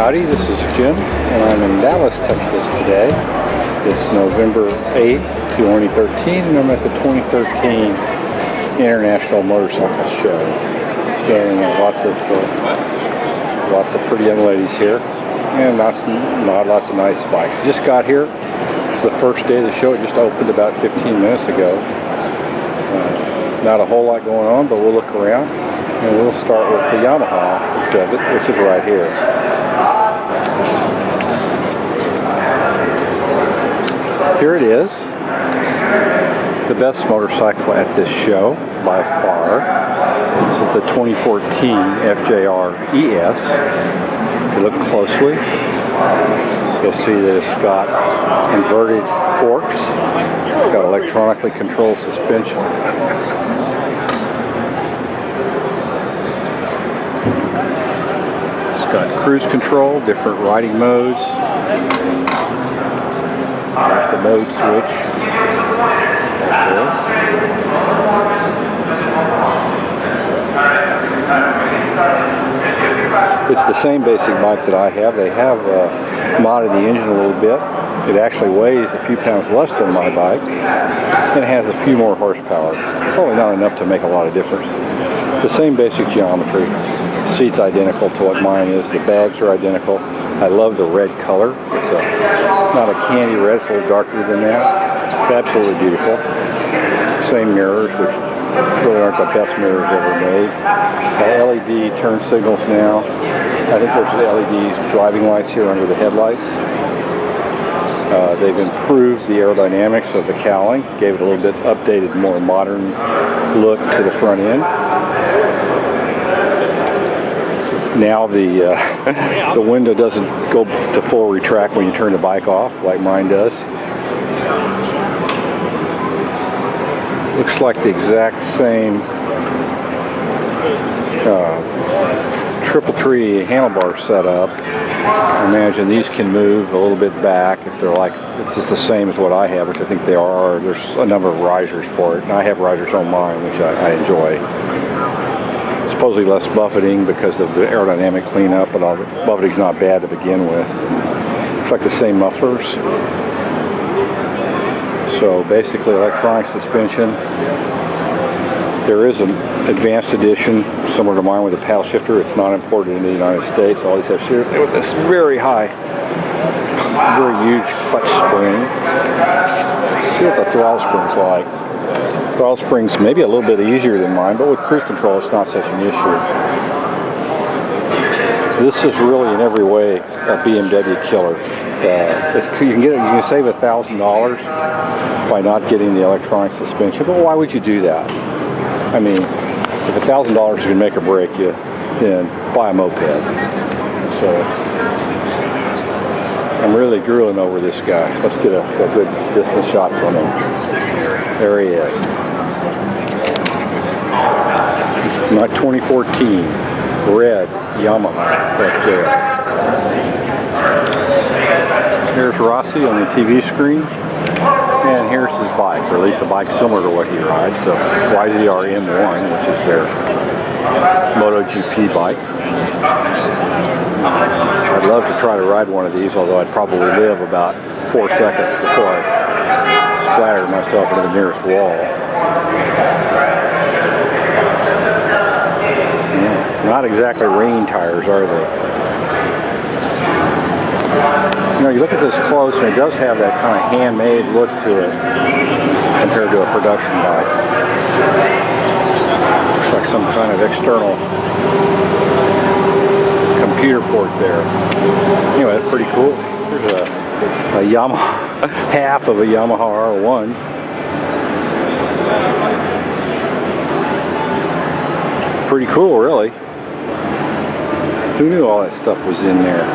Howdy, this is Jim, and I'm in Dallas, Texas today. It's November 8th, 2013, and I'm at the 2013 International Motorcycle Show. Standing at lots of pretty young ladies here, and lots of nice bikes. Just got here. It's the first day of the show. It just opened about 15 minutes ago. Not a whole lot going on, but we'll look around, and we'll start with the Yamaha exhibit, which is right here. Here it is, the best motorcycle at this show by far. This is the 2014 FJR ES. If you look closely, you'll see that it's got inverted forks. It's got electronically controlled suspension. It's got cruise control, different riding modes. There's the mode switch right there. It's the same basic bike that I have. They have modded the engine a little bit. It actually weighs a few pounds less than my bike, and it has a few more horsepower. Probably not enough to make a lot of difference. It's the same basic geometry. The seat's identical to what mine is. The bags are identical. I love the red color. It's not a candy red, it's a little darker than that. It's absolutely beautiful. Same mirrors, which really aren't the best mirrors ever made. LED turn signals now. I think there's LED driving lights here under the headlights. They've improved the aerodynamics of the cowling, gave it a little bit updated, more modern look to the front end. Now the window doesn't go to full retract when you turn the bike off like mine does. Looks like the exact same triple tree handlebar setup. I imagine these can move a little bit back if it's the same as what I have, which I think they are. There's a number of risers for it, and I have risers on mine, which I enjoy. Supposedly less buffeting because of the aerodynamic cleanup, but the buffeting's not bad to begin with. Looks like the same mufflers. So basically electronic suspension. There is an advanced edition similar to mine with a paddle shifter. It's not imported into the United States. All these have here with this very huge clutch spring. Let's see what the throttle spring's like. Throttle spring's maybe a little bit easier than mine, but with cruise control it's not such an issue. This is really in every way a BMW killer. You can save $1,000 by not getting the electronic suspension, but why would you do that? I mean, if $1,000 is going to make or break you, then buy a moped. So I'm really drooling over this guy. Let's get a good distance shot from him. There he is. My 2014 red Yamaha FJR. Here's Rossi on the TV screen, and here's his bike, or at least a bike similar to what he rides, the YZR M1, which is their MotoGP bike. I'd love to try to ride one of these, although I'd probably live about 4 seconds before I splatter myself into the nearest wall. Not exactly rain tires, are they? You know, you look at this close, and it does have that kind of handmade look to it compared to a production bike. Looks like some kind of external computer port there. Anyway, that's pretty cool. Here's a Yamaha, half of a Yamaha R1. Pretty cool, really. Who knew all that stuff was in there?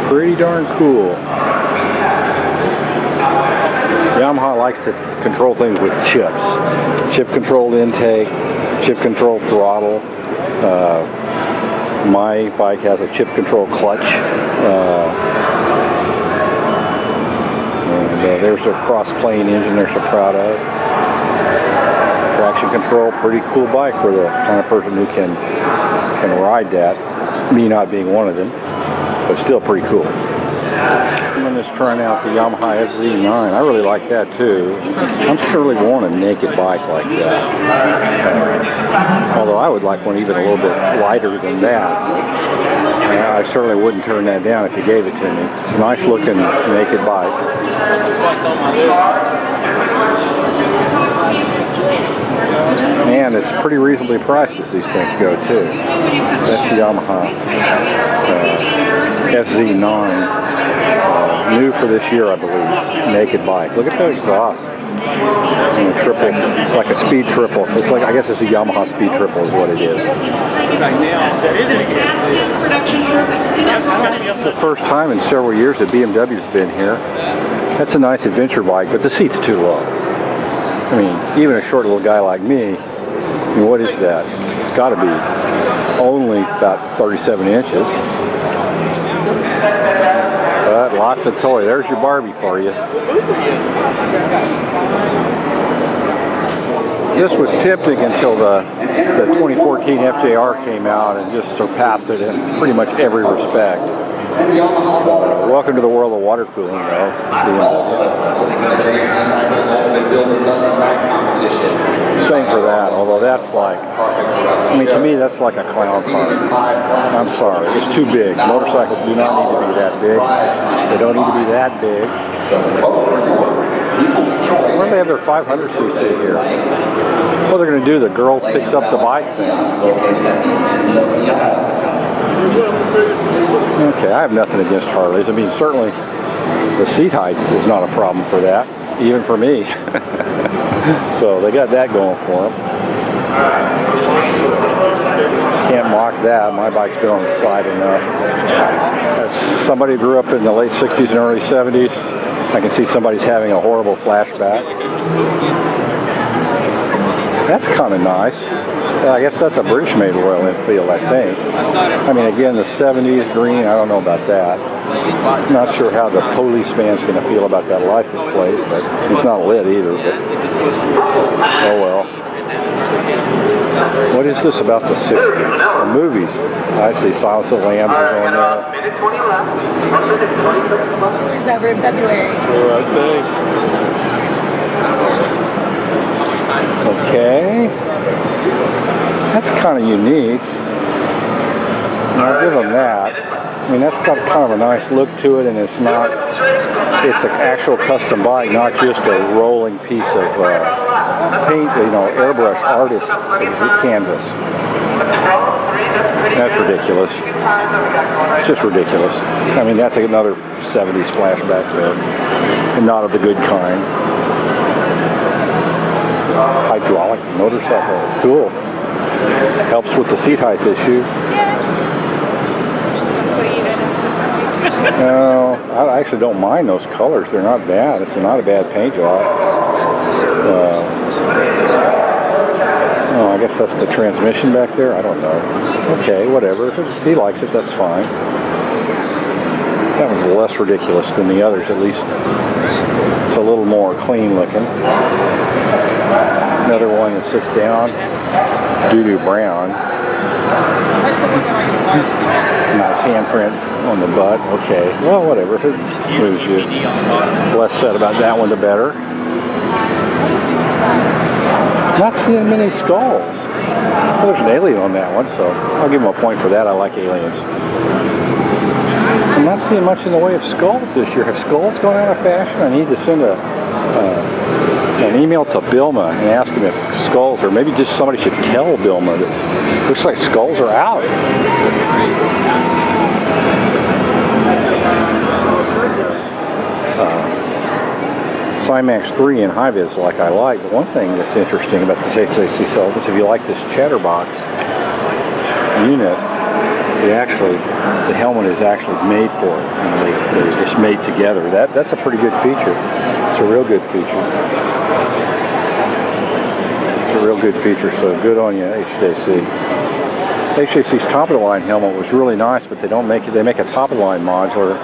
Pretty darn cool. Yamaha likes to control things with chips. Chip-controlled intake, chip-controlled throttle. My bike has a chip-controlled clutch. And there's a cross-plane engine they're so proud of. traction control, pretty cool bike for the kind of person who can ride that. Me not being one of them, but still pretty cool. I'm just trying out the Yamaha SZ9. I really like that too. I'm just really want a naked bike like that. Although I would like one even a little bit lighter than that. I certainly wouldn't turn that down if you gave it to me. It's a nice looking naked bike. And it's pretty reasonably priced as these things go too. That's the Yamaha SZ9. New for this year, I believe. Naked bike. Look at those exhaust. And a triple. It's like a speed triple. It's like, I guess it's a Yamaha speed triple is what it is. It's the first time in several years that BMW's been here. That's a nice adventure bike, but the seat's too low. I mean, even a short little guy like me, I mean, what is that? It's got to be only about 37 inches. But lots of toy. There's your Barbie for you. This was tempting until the 2014 FJR came out and just surpassed it in pretty much every respect. Welcome to the world of water cooling, though. Same for that, although that's like, I mean, to me, that's like a clown car. I'm sorry, it's too big. Motorcycles do not need to be that big. They don't need to be that big. Why do they have their 500cc here? What they're going to do, the girl picks up the bike thing. Okay, I have nothing against Harleys. I mean, certainly the seat height is not a problem for that, even for me. So they got that going for them. Can't mock that. My bike's been on the side enough. As somebody who grew up in the late 60s and early 70s, I can see somebody's having a horrible flashback. That's kind of nice. I guess that's a British-made Royal Enfield, I think. I mean, again, the 70s green, I don't know about that. Not sure how the policeman's going to feel about that license plate, but it's not lit either. But oh well. What is this about the 60s? The movies. I see Silence of the Lambs is on there. Is that for February? Alright, thanks. Okay. That's kind of unique. I'll give them that. I mean, that's got kind of a nice look to it, and it's an actual custom bike, not just a rolling piece of paint, airbrush artist canvas. That's ridiculous. It's just ridiculous. I mean, that's another 70s flashback there, and not of the good kind. Hydraulic motorcycle, cool. Helps with the seat height issue. No, I actually don't mind those colors. They're not bad. It's not a bad paint job. I guess that's the transmission back there. I don't know. Okay, whatever. If he likes it, that's fine. That was less ridiculous than the others, at least. It's a little more clean looking. Another one that sits down. Doo-doo brown. Nice handprint on the butt. Okay. Well, whatever. If it moves you. Less said about that one, the better. Not seeing many skulls. Well, there's an alien on that one, so I'll give him a point for that. I like aliens. I'm not seeing much in the way of skulls this year. Have skulls gone out of fashion? I need to send an email to Bilma and ask him if skulls, or maybe just somebody should tell Bilma that it looks like skulls are out. Cymax 3 in high-vis like I like. But one thing that's interesting about this HJC cell is if you like this chatterbox unit, the helmet is actually made for it. They're just made together. That's a pretty good feature. It's a real good feature. It's a real good feature, so good on you, HJC. HJC's top-of-the-line helmet was really nice, but they don't make it. They make a top-of-the-line modular,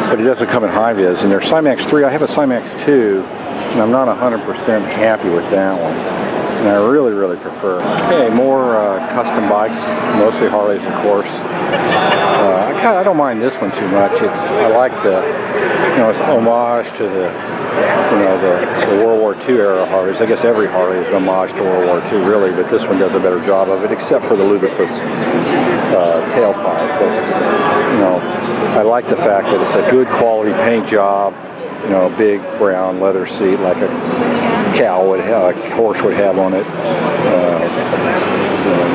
but it doesn't come in high-vis. And their Cymax 3, I have a Cymax 2, and I'm not 100% happy with that one. and I really, really prefer. Okay, more custom bikes, mostly Harleys, of course. I don't mind this one too much. I like the, it's homage to the, the World War II era Harleys. I guess every Harley is an homage to World War II, really, but this one does a better job of it, except for the ludicrous tailpipe. But, I like the fact that it's a good quality paint job. Big brown leather seat like a cow would have, a horse would have on it.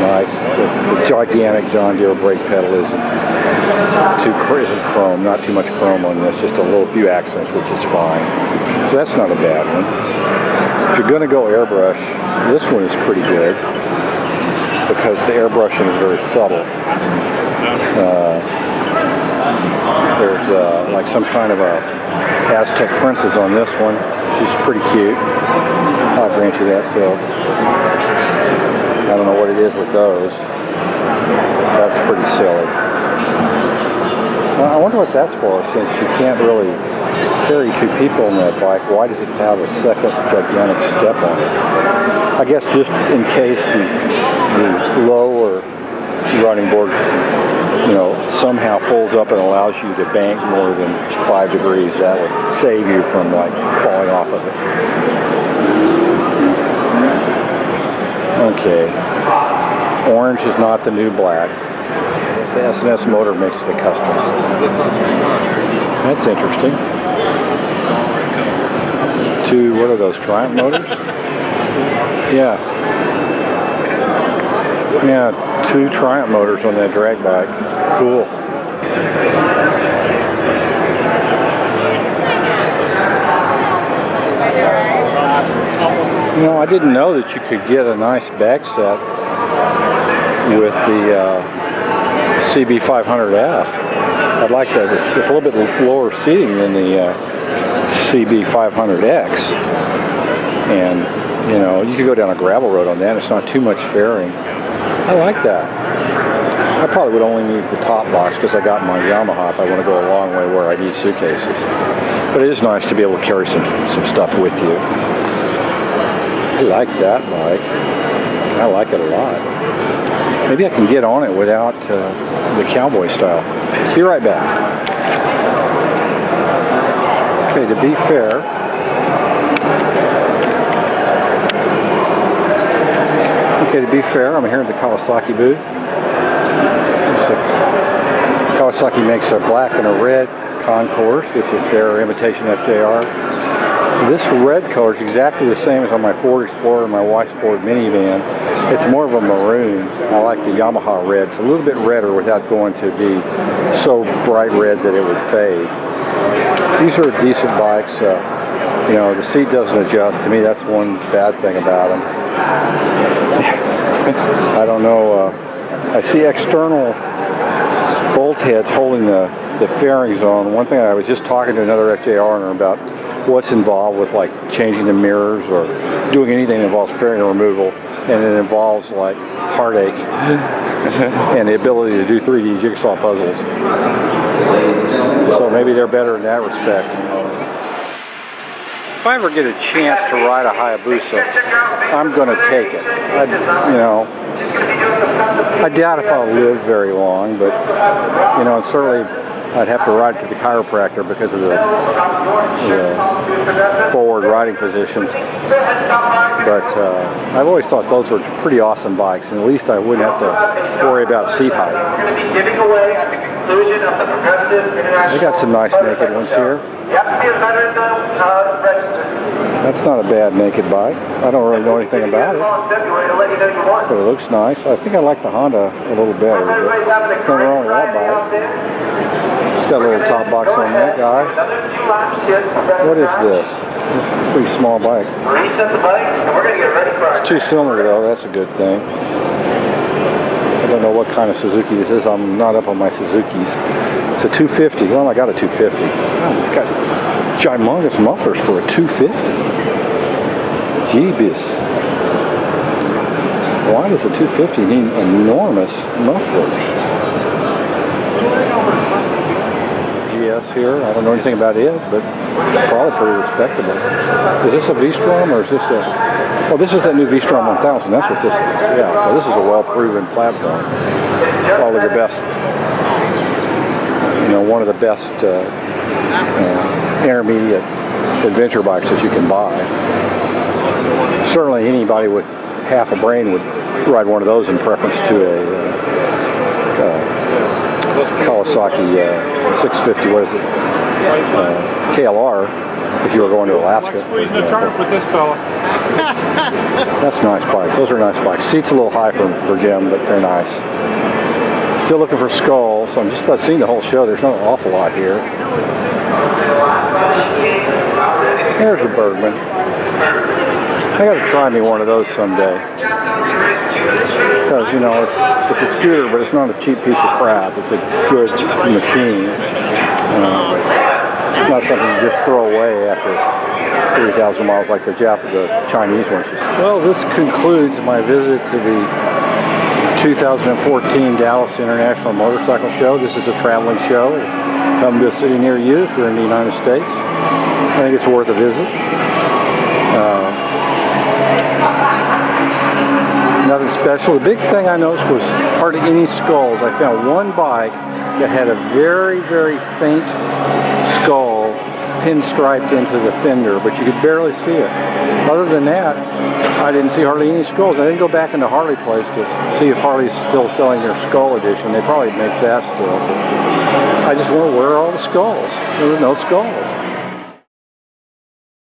Nice. The gigantic John Deere brake pedal isn't chrome, not too much chrome on this, just a little few accents, which is fine. So that's not a bad one. If you're going to go airbrush, this one is pretty good because the airbrushing is very subtle. There's like some kind of a Aztec princess on this one. She's pretty cute. I'll grant you that. So I don't know what it is with those. That's pretty silly. Well, I wonder what that's for, since you can't really carry two people on that bike. Why does it have a second gigantic step on it? I guess just in case the lower running board somehow folds up and allows you to bank more than 5 degrees. That would save you from like falling off of it. Okay, orange is not the new black. It's the S&S motor makes it a custom. That's interesting. Two, what are those, Triumph motors? Yeah. Yeah, 2 Triumph motors on that drag bike. Cool. I didn't know that you could get a nice back set with the CB500F. I'd like that. It's a little bit lower seating than the CB500X. And, you could go down a gravel road on that. It's not too much fairing. I like that. I probably would only need the top box because I got my Yamaha if I want to go a long way where I need suitcases. But it is nice to be able to carry some stuff with you. I like that bike. I like it a lot. Maybe I can get on it without the cowboy style. Be right back. Okay, to be fair, I'm here at the Kawasaki booth. Kawasaki makes a black and a red concourse, which is their imitation FJR. This red color is exactly the same as on my Ford Explorer and my wife's Ford minivan. It's more of a maroon. I like the Yamaha red. It's a little bit redder without going to be so bright red that it would fade. These are decent bikes. The seat doesn't adjust. To me, that's one bad thing about them. I don't know. I see external bolt heads holding the fairings on. One thing, I was just talking to another FJR owner about what's involved with like changing the mirrors or doing anything that involves fairing removal, and it involves like heartache and the ability to do 3D jigsaw puzzles. So maybe they're better in that respect. If I ever get a chance to ride a Hayabusa, I'm going to take it. I doubt if I'll live very long, but and certainly I'd have to ride to the chiropractor because of the forward riding position. But I've always thought those were pretty awesome bikes, and at least I wouldn't have to worry about seat height. They got some nice naked ones here. That's not a bad naked bike. I don't really know anything about it, but it looks nice. I think I like the Honda a little better, but there's nothing wrong with that bike. It's got a little top box on that guy. What is this? This is a pretty small bike. It's 2-cylinder though, that's a good thing. I don't know what kind of Suzuki this is. I'm not up on my Suzukis. It's a 250. Well, I got a 250. Oh, it's got humongous mufflers for a 250. Jeebus. Why does a 250 need enormous mufflers? GS here. I don't know anything about it, but probably pretty respectable. Is this a V-Strom or is this a... Oh, this is that new V-Strom 1000. That's what this is. Yeah, so this is a well-proven platform. Probably the best, you know, one of the best intermediate adventure bikes that you can buy. Certainly anybody with half a brain would ride one of those in preference to a Kawasaki 650, what is it? KLR, if you were going to Alaska. Squeezing the tarp with this fella. That's nice bikes. Those are nice bikes. Seat's a little high for Jim, but they're nice. Still looking for Skulls. I'm just about seeing the whole show. There's not an awful lot here. There's a Bergman. I gotta try me one of those someday. Because, you know, it's a scooter, but it's not a cheap piece of crap. It's a good machine. Not something you just throw away after 3,000 miles like the Chinese ones. Well, this concludes my visit to the 2014 Dallas International Motorcycle Show. This is a traveling show. Come to a city near you if you're in the United States. I think it's worth a visit. Nothing special. The big thing I noticed was hardly any skulls. I found one bike that had a very, very faint skull pinstriped into the fender, but you could barely see it. Other than that, I didn't see hardly any skulls. I didn't go back into Harley Place to see if Harley's still selling their skull edition. They probably make that still. But I just wonder, where are all the skulls? There were no skulls.